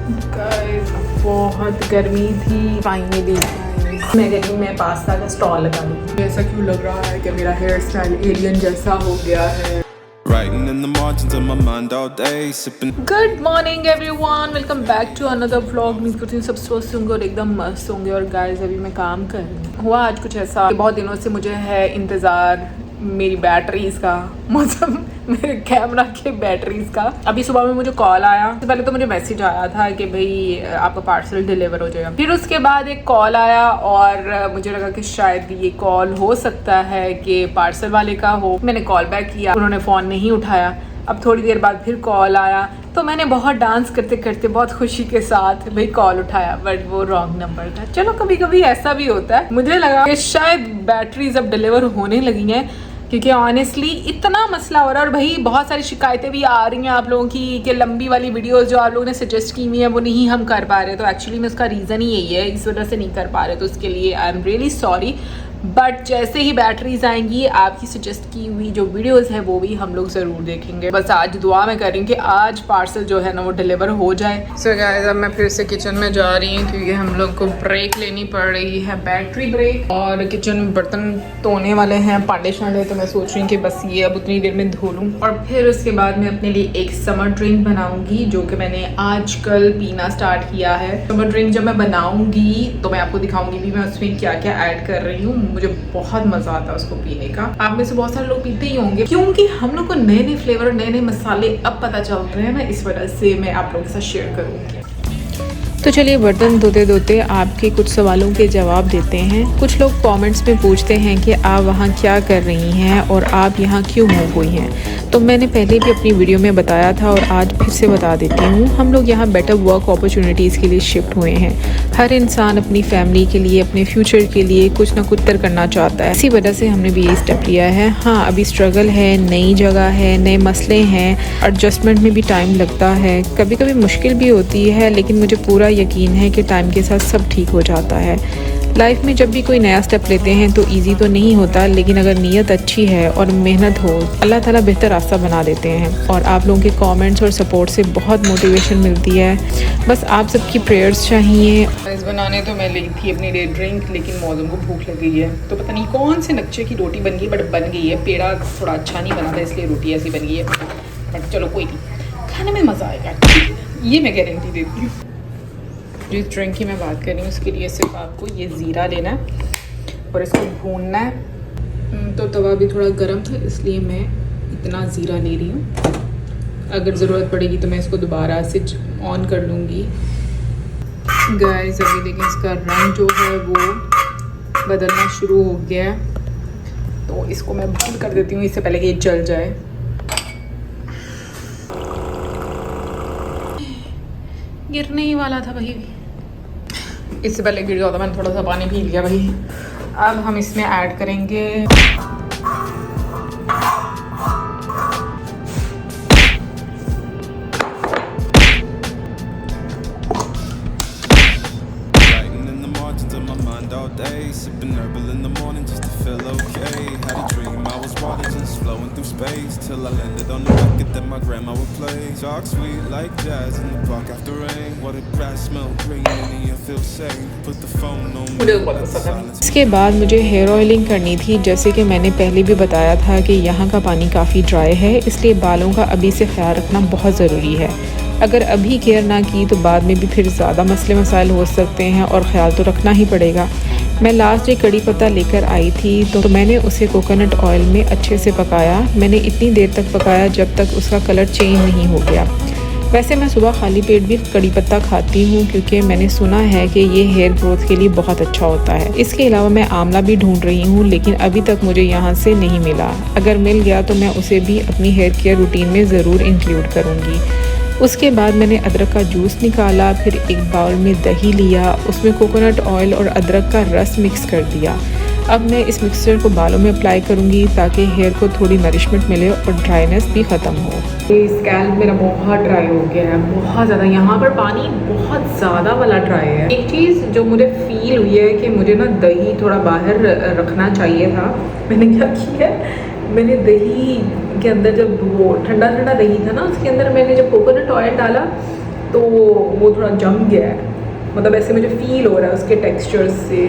Guys बहुत गर्मी थी। फाइनली मैं गई मैं पास्ता का स्टॉल लगा लूँ। ऐसा क्यों लग रहा है कि मेरा हेयर स्टाइल एलियन जैसा हो गया है। Writing in the margins of my mind all day, sipping. Good morning everyone, welcome back to another vlog. उम्मीद करती हूँ सब स्वस्थ होंगे और एकदम मस्त होंगे। और गाइस अभी मैं काम कर रही हूँ। हुआ आज कुछ ऐसा, बहुत दिनों से मुझे है इंतज़ार मेरी बैटरीज का, मतलब मेरे कैमरा के बैटरीज का। अभी सुबह में मुझे कॉल आया। तो पहले तो मुझे मैसेज आया था कि भाई आपका पार्सल डिलीवर हो जाएगा। फिर उसके बाद एक कॉल आया और मुझे लगा कि शायद ये कॉल हो सकता है कि पार्सल वाले का हो। मैंने कॉल बैक किया, उन्होंने फ़ोन नहीं उठाया। अब थोड़ी देर बाद फिर कॉल आया तो मैंने बहुत डांस करते करते बहुत खुशी के साथ भाई कॉल उठाया, बट वो रॉन्ग नंबर था। चलो कभी कभी ऐसा भी होता है। मुझे लगा कि शायद बैटरीज अब डिलीवर होने लगी हैं, क्योंकि ऑनेस्टली इतना मसला हो रहा है। और भाई बहुत सारी शिकायतें भी आ रही हैं आप लोगों की कि लंबी वाली वीडियोस जो आप लोगों ने सजेस्ट की हुई है वो नहीं हम कर पा रहे। तो एक्चुअली में उसका रीज़न ही यही है, इस वजह से नहीं कर पा रहे। तो उसके लिए I am really sorry. But जैसे ही बैटरीज आएंगी आपकी सजेस्ट की हुई जो वीडियोस है वो भी हम लोग ज़रूर देखेंगे। बस आज दुआ मैं कर रही हूँ कि आज पार्सल जो है ना वो डिलीवर हो जाए। सो गाइस अब मैं फिर से किचन में जा रही हूँ क्योंकि हम लोग को ब्रेक लेनी पड़ रही है, बैटरी ब्रेक। और किचन में बर्तन धोने वाले हैं, पांडे शांडे, तो मैं सोच रही हूँ कि बस ये अब उतनी देर में धो लूँ। और फिर उसके बाद मैं अपने लिए एक समर ड्रिंक बनाऊँगी जो कि मैंने आजकल पीना स्टार्ट किया है। समर ड्रिंक जब मैं बनाऊँगी तो मैं आपको दिखाऊँगी भी मैं उसमें क्या क्या ऐड कर रही हूँ। मुझे बहुत मजा आता है उसको पीने का। आप में से बहुत सारे लोग पीते ही होंगे क्योंकि हम लोग को नए नए फ्लेवर, नए नए मसाले अब पता चल रहे हैं ना, इस वजह से मैं आप लोगों के साथ शेयर करूंगी। तो चलिए बर्तन धोते धोते आपके कुछ सवालों के जवाब देते हैं। कुछ लोग कमेंट्स में पूछते हैं कि आप वहाँ क्या कर रही हैं और आप यहाँ क्यों हो गई हैं। तो मैंने पहले भी अपनी वीडियो में बताया था और आज फिर से बता देती हूँ। हम लोग यहाँ बेटर वर्क अपॉर्चुनिटीज़ के लिए शिफ्ट हुए हैं। हर इंसान अपनी फैमिली के लिए, अपने फ्यूचर के लिए कुछ ना कुछ करना चाहता है। इसी वजह से हमने भी ये स्टेप लिया है। हाँ अभी स्ट्रगल है, नई जगह है, नए मसले हैं, एडजस्टमेंट में भी टाइम लगता है, कभी कभी मुश्किल भी होती है, लेकिन मुझे पूरा यकीन है कि टाइम के साथ सब ठीक हो जाता है। लाइफ में जब भी कोई नया स्टेप लेते हैं तो इजी तो नहीं होता, लेकिन अगर नीयत अच्छी है और मेहनत हो, अल्लाह ताला बेहतर रास्ता बना देते हैं। और आप लोगों के कमेंट्स और सपोर्ट से बहुत मोटिवेशन मिलती है। बस आप सबकी प्रेयर्स चाहिए। इस बनाने तो मैं ली थी अपनी डे ड्रिंक, लेकिन मौसम को भूख लग गई है तो पता नहीं कौन से नक्शे की रोटी बन गई, बट बन गई है। पेड़ा थोड़ा अच्छा नहीं बना था इसलिए रोटी ऐसी बन गई है, बट चलो कोई नहीं, खाने में मज़ा आएगा, ये मैं गारंटी देती हूँ। जिस ड्रिंक की मैं बात कर रही हूँ उसके लिए सिर्फ आपको ये ज़ीरा लेना है और इसको भूनना है। तो तवा भी थोड़ा गर्म था इसलिए मैं इतना ज़ीरा ले रही हूँ। अगर ज़रूरत पड़ेगी तो मैं इसको दोबारा से ऑन कर लूँगी। गाइस अभी देखें इसका रंग जो है वो बदलना शुरू हो गया है, तो इसको मैं बंद कर देती हूँ इससे पहले कि ये जल जाए। गिरने ही वाला था भाई, इससे पहले गिर गया था, मैंने थोड़ा सा पानी पी लिया भाई। अब हम इसमें ऐड करेंगे Writing in the margins of my mind all day, sipping herbal in the morning just to feel okay. Had a dream I was water just flowing through space till I landed on the record that my grandma would play. Talk sweet like jazz in the park after rain. What a grass smell green and you feel safe. Put the phone on me. इसके बाद मुझे hair oiling करनी थी। जैसे कि मैंने पहले भी बताया था कि यहाँ का पानी काफ़ी ड्राई है, इसलिए बालों का अभी से ख्याल रखना बहुत ज़रूरी है। अगर अभी केयर ना की तो बाद में भी फिर ज़्यादा मसले मसाइल हो सकते हैं और ख्याल तो रखना ही पड़ेगा। मैं लास्ट डे कड़ी पत्ता लेकर आई थी तो मैंने उसे कोकोनट ऑयल में अच्छे से पकाया। मैंने इतनी देर तक पकाया जब तक उसका कलर चेंज नहीं हो गया। वैसे मैं सुबह खाली पेट भी कड़ी पत्ता खाती हूँ क्योंकि मैंने सुना है कि ये हेयर ग्रोथ के लिए बहुत अच्छा होता है। इसके अलावा मैं आंवला भी ढूंढ रही हूँ, लेकिन अभी तक मुझे यहाँ से नहीं मिला। अगर मिल गया तो मैं उसे भी अपनी हेयर केयर रूटीन में ज़रूर इंक्लूड करूँगी। उसके बाद मैंने अदरक का जूस निकाला, फिर एक बाउल में दही लिया, उसमें कोकोनट ऑयल और अदरक का रस मिक्स कर दिया। अब मैं इस मिक्सचर को बालों में अप्लाई करूँगी ताकि हेयर को थोड़ी नरिशमेंट मिले और ड्राइनेस भी ख़त्म हो। ये स्कैल्प मेरा बहुत ड्राई हो गया है, बहुत ज़्यादा। यहाँ पर पानी बहुत ज़्यादा वाला ड्राई है। एक चीज़ जो मुझे फील हुई है कि मुझे ना दही थोड़ा बाहर रखना चाहिए था। मैंने क्या किया, मैंने दही के अंदर जब वो ठंडा ठंडा दही था ना उसके अंदर मैंने जब कोकोनट ऑयल डाला तो वो थोड़ा जम गया है, मतलब ऐसे मुझे फील हो रहा है उसके टेक्सचर से।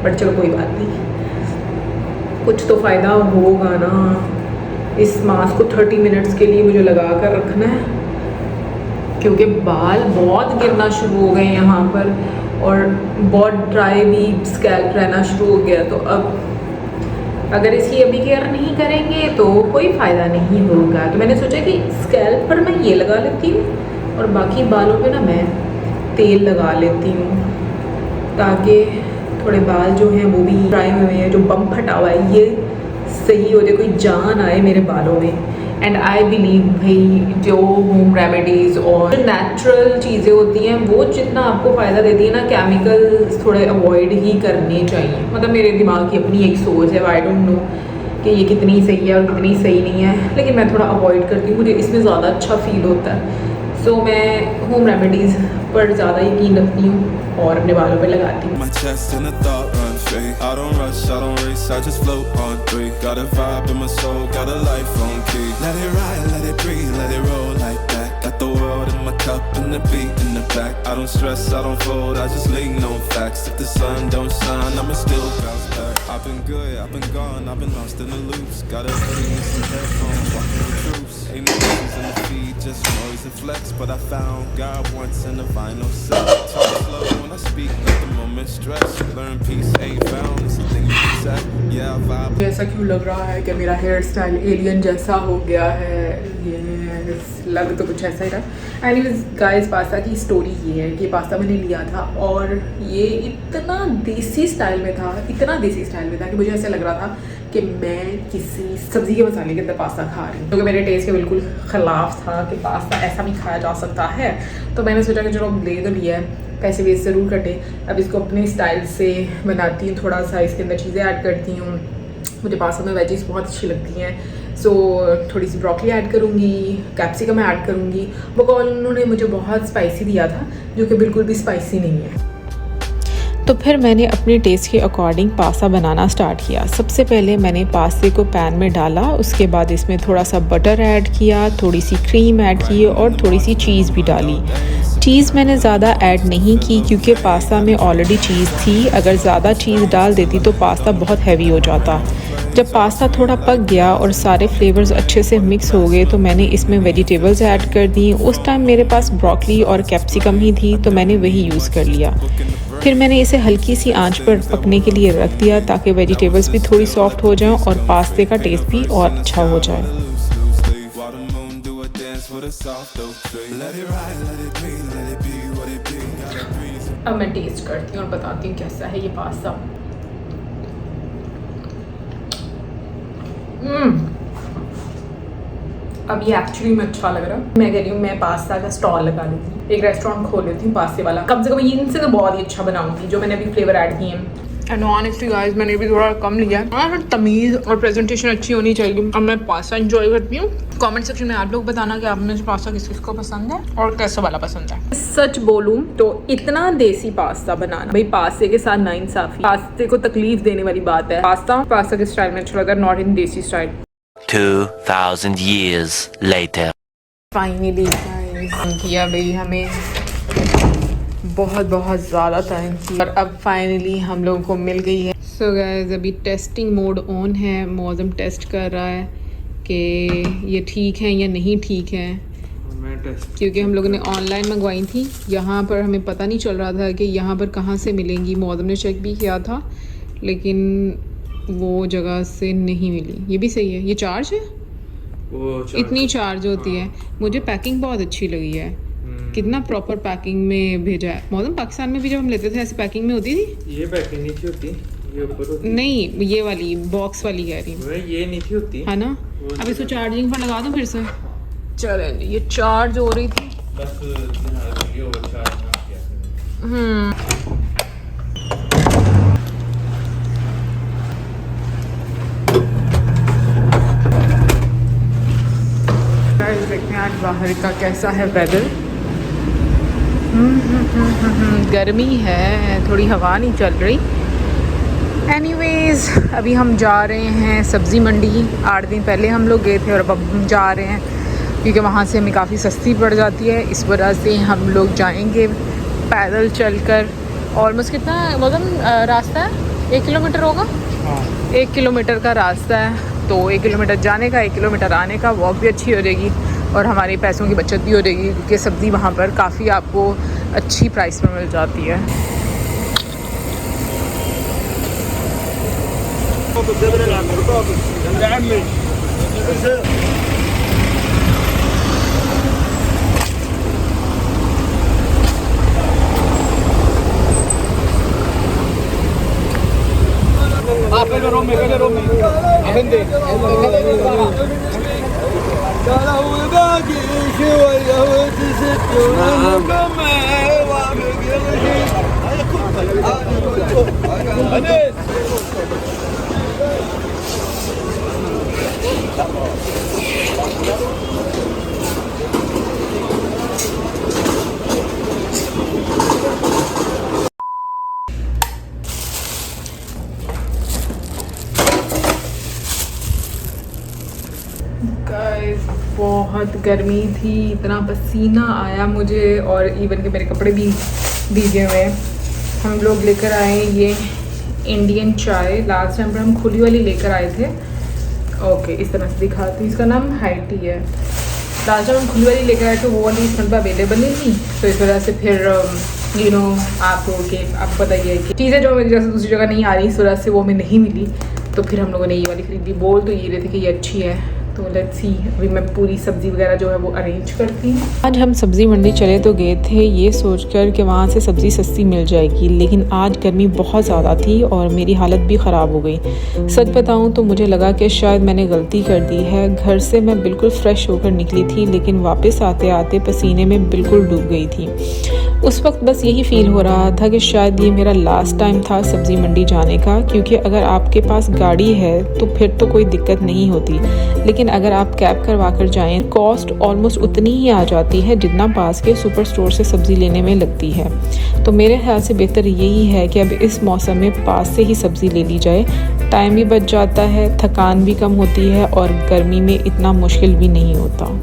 बट चलो कोई बात नहीं, कुछ तो फ़ायदा होगा ना। इस मास्क को 30 मिनट्स के लिए मुझे लगा कर रखना है, क्योंकि बाल बहुत गिरना शुरू हो गए यहाँ पर और बहुत ड्राई भी स्कैल्प रहना शुरू हो गया। तो अब अगर इसकी अभी केयर नहीं करेंगे तो कोई फ़ायदा नहीं होगा। तो मैंने सोचा कि स्कैल्प पर मैं ये लगा लेती हूँ और बाकी बालों पे ना मैं तेल लगा लेती हूँ, ताकि थोड़े बाल जो हैं वो भी ड्राई हुए हैं, जो बम फटा हुआ है ये सही हो जाए, कोई जान आए मेरे बालों में। एंड आई बिलीव भाई जो होम रेमेडीज़ और जो नेचुरल चीज़ें होती हैं वो जितना आपको फ़ायदा देती है ना, केमिकल्स थोड़े अवॉइड ही करने चाहिए। मतलब मेरे दिमाग की अपनी एक सोच है, आई डोंट नो कि ये कितनी सही है और कितनी सही नहीं है, लेकिन मैं थोड़ा अवॉइड करती हूँ, मुझे इसमें ज़्यादा अच्छा फील होता है। सो मैं होम रेमेडीज़ पर ज़्यादा यकीन रखती हूँ और अपने बालों पे लगाती हूँ। My chest and the thought run free. I don't rush, I don't race, I just float on 3. Got a vibe in my soul, got a life on key. Let it ride, let it breathe, let it roll like that. Got the world in my cup and the beat in the back. I don't stress, I don't fold, I just lean on facts. If the sun don't shine, I'ma still bounce back. I've been good, I've been gone, I've been lost in the loops. Got a hoodie and some headphones, walking the troops. Ain't no issues in the feed, just noise and flex. But I found God once in the vinyl set. Talk slow when I speak, let the moment stress. Learn peace ain't found, it's a thing you can set. Yeah, I vibe. ऐसा क्यों लग रहा है कि मेरा hair style alien जैसा हो गया है? ये लग तो कुछ ऐसा ही रहा। एनीवेज गाइस, पास्ता की स्टोरी ये है कि पास्ता मैंने लिया था और ये इतना देसी स्टाइल में था, इतना देसी स्टाइल में था कि मुझे ऐसा लग रहा था कि मैं किसी सब्ज़ी के मसाले के अंदर पास्ता खा रही हूँ, क्योंकि मेरे टेस्ट के बिल्कुल ख़िलाफ़ था कि पास्ता ऐसा भी खाया जा सकता है। तो मैंने सोचा कि चलो ले तो लिया है, पैसे वेस्ट ज़रूर कटे, अब इसको अपने स्टाइल से बनाती हूँ, थोड़ा सा इसके अंदर चीज़ें ऐड करती हूँ। मुझे पास्ता में वेजीज बहुत अच्छी लगती हैं, सो थोड़ी सी ब्रोकली ऐड करूँगी, कैप्सिकम ऐड करूँगी। बकौल उन्होंने मुझे बहुत स्पाइसी दिया था, जो कि बिल्कुल भी स्पाइसी नहीं है। तो फिर मैंने अपने टेस्ट के अकॉर्डिंग पास्ता बनाना स्टार्ट किया। सबसे पहले मैंने पास्ते को पैन में डाला, उसके बाद इसमें थोड़ा सा बटर ऐड किया, थोड़ी सी क्रीम ऐड की और थोड़ी सी चीज़ भी डाली। चीज़ मैंने ज़्यादा ऐड नहीं की क्योंकि पास्ता में ऑलरेडी चीज़ थी, अगर ज़्यादा चीज़ डाल देती तो पास्ता बहुत हैवी हो जाता। जब पास्ता थोड़ा पक गया और सारे फ्लेवर्स अच्छे से मिक्स हो गए तो मैंने इसमें वेजिटेबल्स ऐड कर दी। उस टाइम मेरे पास ब्रोकली और कैप्सिकम ही थी तो मैंने वही यूज़ कर लिया। फिर मैंने इसे हल्की सी आंच पर पकने के लिए रख दिया ताकि वेजिटेबल्स भी थोड़ी सॉफ्ट हो जाएं और पास्ते का टेस्ट भी और अच्छा हो जाए। अब मैं टेस्ट करती हूँ और बताती हूँ कैसा है ये पास्ता। अब ये एक्चुअली में अच्छा लग रहा है। मैं कह रही हूँ मैं पास्ता का स्टॉल लगा लेती हूँ, एक रेस्टोरेंट खोल लेती हूँ पास्ते वाला। कम से कम इनसे तो बहुत ही अच्छा बनाऊंगी जो मैंने अभी फ्लेवर ऐड किए हैं। एंड ऑनेस्टली गाइस, मैंने भी थोड़ा कम लिया है और तमीज़ और प्रेजेंटेशन अच्छी होनी चाहिए। अब मैं पास्ता एंजॉय करती हूँ। कमेंट सेक्शन में आप लोग बताना कि आप में से पास्ता किस किस को पसंद है और कैसा वाला पसंद है। सच बोलूँ तो इतना देसी पास्ता बनाना भाई पास्ते के साथ नाइंसाफी, पास्ते को तकलीफ देने वाली बात है। पास्ता के स्टाइल में अच्छा लगता है, नॉट इन देसी स्टाइल। 2000 years later. फाइनली किया भाई, हमें बहुत बहुत ज़्यादा टाइम किया और अब फाइनली हम लोगों को मिल गई है। सो गाइस, अभी टेस्टिंग मोड ऑन है। मौसम टेस्ट कर रहा है कि ये ठीक है या नहीं ठीक है, क्योंकि हम लोगों ने ऑनलाइन मंगवाई थी। यहाँ पर हमें पता नहीं चल रहा था कि यहाँ पर कहाँ से मिलेंगी। मौसम ने चेक भी किया था लेकिन वो जगह से नहीं मिली। ये भी सही है, ये चार्ज है, इतनी चार्ज होती है। मुझे पैकिंग बहुत अच्छी लगी है, कितना प्रॉपर पैकिंग में भेजा है। मौसम पाकिस्तान में भी जब हम लेते थे ऐसी पैकिंग में होती थी। ये पैकिंग नहीं थी होती, ये ऊपर होती। नहीं, ये वाली बॉक्स वाली कह रही हूँ, ये नहीं थी होती है ना। अब इसको चार्जिंग पर लगा दूँ फिर से। चलें, ये चार्ज हो रही थी बस। ये ओवर चार्ज ना किया। देखते हैं आज बाहर का कैसा है वेदर। गर्मी है, थोड़ी हवा नहीं चल रही। एनीवेज, अभी हम जा रहे हैं सब्ज़ी मंडी। 8 दिन पहले हम लोग गए थे और अब हम जा रहे हैं क्योंकि वहाँ से हमें काफ़ी सस्ती पड़ जाती है। इस वजह से हम लोग जाएंगे पैदल चलकर। ऑलमोस्ट कितना मतलब रास्ता है? 1 किलोमीटर होगा। 1 किलोमीटर का रास्ता है, तो 1 किलोमीटर जाने का 1 किलोमीटर आने का, वॉक भी अच्छी हो जाएगी और हमारे पैसों की बचत भी हो जाएगी, क्योंकि सब्ज़ी वहाँ पर काफ़ी आपको अच्छी प्राइस में मिल जाती है। गाइस बहुत गर्मी थी, इतना पसीना आया मुझे, और इवन के मेरे कपड़े भी भीगे हुए हैं। हम लोग लेकर आए ये इंडियन चाय। लास्ट टाइम पर हम खुली वाली लेकर आए थे। ओके, इस तरह से दिखाती हूँ। इसका नाम हाई टी है। लास्ट टाइम हम खुली वाली लेकर आए थे, वो वाली इस पर अवेलेबल नहीं थी, तो इस वजह से फिर आपको पता ही है कि चीज़ें जो मेरी जैसे दूसरी जगह नहीं आ रही, इस वजह से वो हमें नहीं मिली, तो फिर हम लोगों ने ये वाली खरीदी। बोल तो ये रहे थे कि ये अच्छी है, तो लेट्स सी। अभी मैं पूरी सब्ज़ी वगैरह जो है वो अरेंज करती हूँ। आज हम सब्ज़ी मंडी चले तो गए थे ये सोचकर कि वहाँ से सब्ज़ी सस्ती मिल जाएगी, लेकिन आज गर्मी बहुत ज़्यादा थी और मेरी हालत भी ख़राब हो गई। सच बताऊँ तो मुझे लगा कि शायद मैंने गलती कर दी है। घर से मैं बिल्कुल फ़्रेश होकर निकली थी, लेकिन वापस आते आते पसीने में बिल्कुल डूब गई थी। उस वक्त बस यही फ़ील हो रहा था कि शायद ये मेरा लास्ट टाइम था सब्ज़ी मंडी जाने का, क्योंकि अगर आपके पास गाड़ी है तो फिर तो कोई दिक्कत नहीं होती, लेकिन अगर आप कैब करवा कर जाएँ, कॉस्ट ऑलमोस्ट उतनी ही आ जाती है जितना पास के सुपर स्टोर से सब्ज़ी लेने में लगती है। तो मेरे ख्याल से बेहतर यही है कि अब इस मौसम में पास से ही सब्ज़ी ले ली जाए। टाइम भी बच जाता है, थकान भी कम होती है और गर्मी में इतना मुश्किल भी नहीं होता।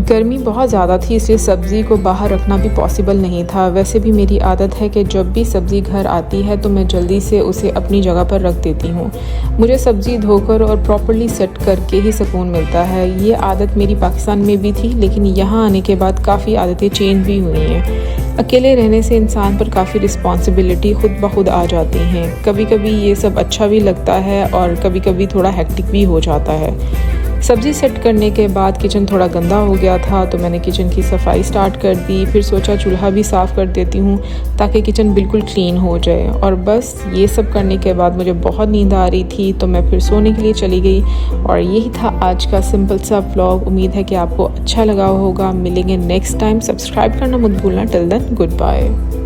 गर्मी बहुत ज़्यादा थी, इसलिए सब्ज़ी को बाहर रखना भी पॉसिबल नहीं था। वैसे भी मेरी आदत है कि जब भी सब्ज़ी घर आती है तो मैं जल्दी से उसे अपनी जगह पर रख देती हूँ। मुझे सब्ज़ी धोकर और प्रॉपर्ली सेट करके ही सुकून मिलता है। ये आदत मेरी पाकिस्तान में भी थी, लेकिन यहाँ आने के बाद काफ़ी आदतें चेंज भी हुई हैं। अकेले रहने से इंसान पर काफ़ी रिस्पॉन्सिबिलिटी खुद ब खुद आ जाती हैं। कभी कभी ये सब अच्छा भी लगता है और कभी कभी थोड़ा हेक्टिक भी हो जाता है। सब्ज़ी सेट करने के बाद किचन थोड़ा गंदा हो गया था, तो मैंने किचन की सफाई स्टार्ट कर दी। फिर सोचा चूल्हा भी साफ़ कर देती हूँ ताकि किचन बिल्कुल क्लीन हो जाए। और बस ये सब करने के बाद मुझे बहुत नींद आ रही थी, तो मैं फिर सोने के लिए चली गई। और यही था आज का सिंपल सा व्लॉग। उम्मीद है कि आपको अच्छा लगा होगा। मिलेंगे नेक्स्ट टाइम। सब्सक्राइब करना मत भूलना। Till then good bye.